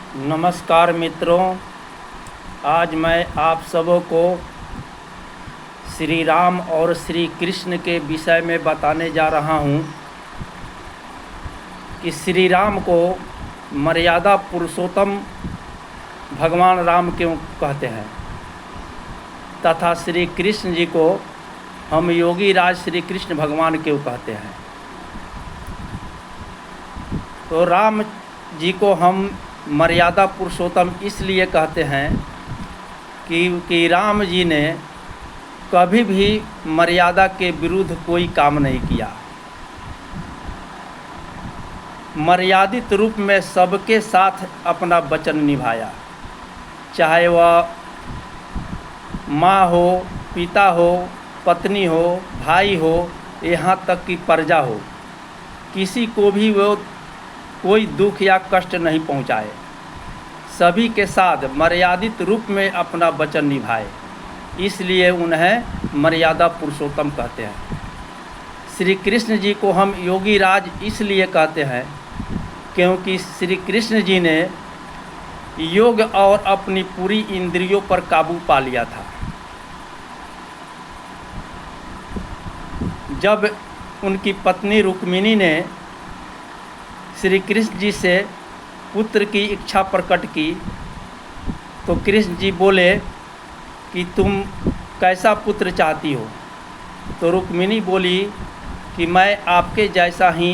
नमस्कार मित्रों, आज मैं आप सबों को श्री राम और श्री कृष्ण के विषय में बताने जा रहा हूँ कि श्री राम को मर्यादा पुरुषोत्तम भगवान राम क्यों कहते हैं तथा श्री कृष्ण जी को हम योगी राज श्री कृष्ण भगवान क्यों कहते हैं। तो राम जी को हम मर्यादा पुरुषोत्तम इसलिए कहते हैं कि राम जी ने कभी भी मर्यादा के विरुद्ध कोई काम नहीं किया। मर्यादित रूप में सबके साथ अपना वचन निभाया, चाहे वह माँ हो, पिता हो, पत्नी हो, भाई हो, यहाँ तक कि प्रजा हो, किसी को भी वो कोई दुख या कष्ट नहीं पहुँचाए। सभी के साथ मर्यादित रूप में अपना वचन निभाए, इसलिए उन्हें मर्यादा पुरुषोत्तम कहते हैं। श्री कृष्ण जी को हम योगी राज इसलिए कहते हैं क्योंकि श्री कृष्ण जी ने योग और अपनी पूरी इंद्रियों पर काबू पा लिया था। जब उनकी पत्नी रुक्मिणी ने श्री कृष्ण जी से पुत्र की इच्छा प्रकट की तो कृष्ण जी बोले कि तुम कैसा पुत्र चाहती हो। तो रुक्मिणी बोली कि मैं आपके जैसा ही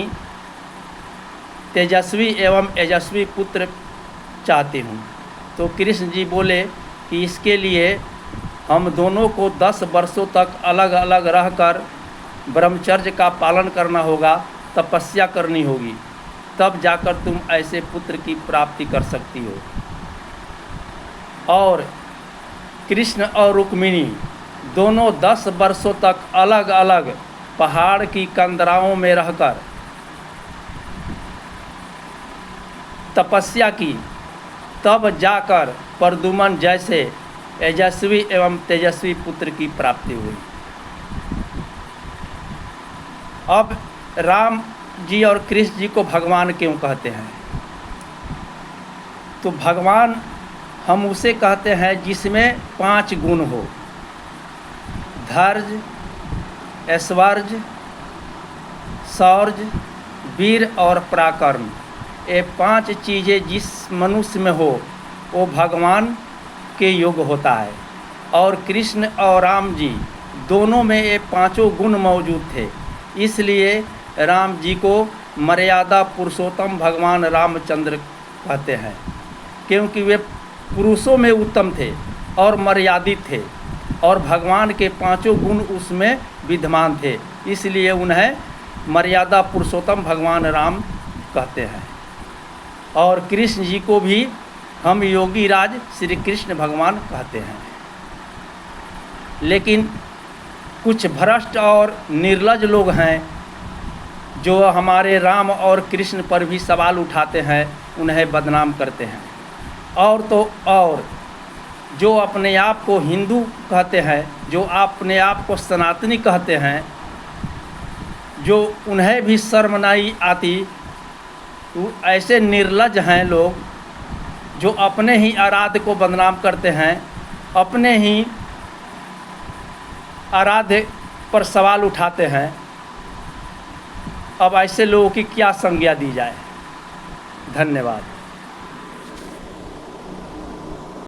तेजस्वी एवं यशस्वी पुत्र चाहती हूँ। तो कृष्ण जी बोले कि इसके लिए हम दोनों को 10 वर्षों तक अलग अलग रहकर ब्रह्मचर्य का पालन करना होगा, तपस्या करनी होगी, तब जाकर तुम ऐसे पुत्र की प्राप्ति कर सकती हो। और कृष्ण और रुक्मिणी दोनों 10 वर्षों तक अलग अलग पहाड़ की कंदराओं में रहकर तपस्या की, तब जाकर प्रद्युम्न जैसे यशस्वी एवं तेजस्वी पुत्र की प्राप्ति हुई। अब राम जी और कृष्ण जी को भगवान क्यों कहते हैं? तो भगवान हम उसे कहते हैं जिसमें 5 गुण हो: धैर्य, ऐश्वर्य, शौर्य, वीर और पराक्रम। ये 5 चीज़ें जिस मनुष्य में हो वो भगवान के योग होता है। और कृष्ण और राम जी दोनों में ये 5 गुण मौजूद थे, इसलिए राम जी को मर्यादा पुरुषोत्तम भगवान रामचंद्र कहते हैं, क्योंकि वे पुरुषों में उत्तम थे और मर्यादित थे और भगवान के 5 गुण उसमें विद्यमान थे, इसलिए उन्हें मर्यादा पुरुषोत्तम भगवान राम कहते हैं। और कृष्ण जी को भी हम योगी राज श्री कृष्ण भगवान कहते हैं। लेकिन कुछ भ्रष्ट और निर्लज लोग हैं जो हमारे राम और कृष्ण पर भी सवाल उठाते हैं, उन्हें बदनाम करते हैं। और तो और जो अपने आप को हिंदू कहते हैं, जो अपने आप को सनातनी कहते हैं, जो उन्हें भी शर्म नहीं आती, तो ऐसे निर्लज हैं लोग जो अपने ही आराध्य को बदनाम करते हैं, अपने ही आराध्य पर सवाल उठाते हैं। अब ऐसे लोगों की क्या संज्ञा दी जाए। धन्यवाद।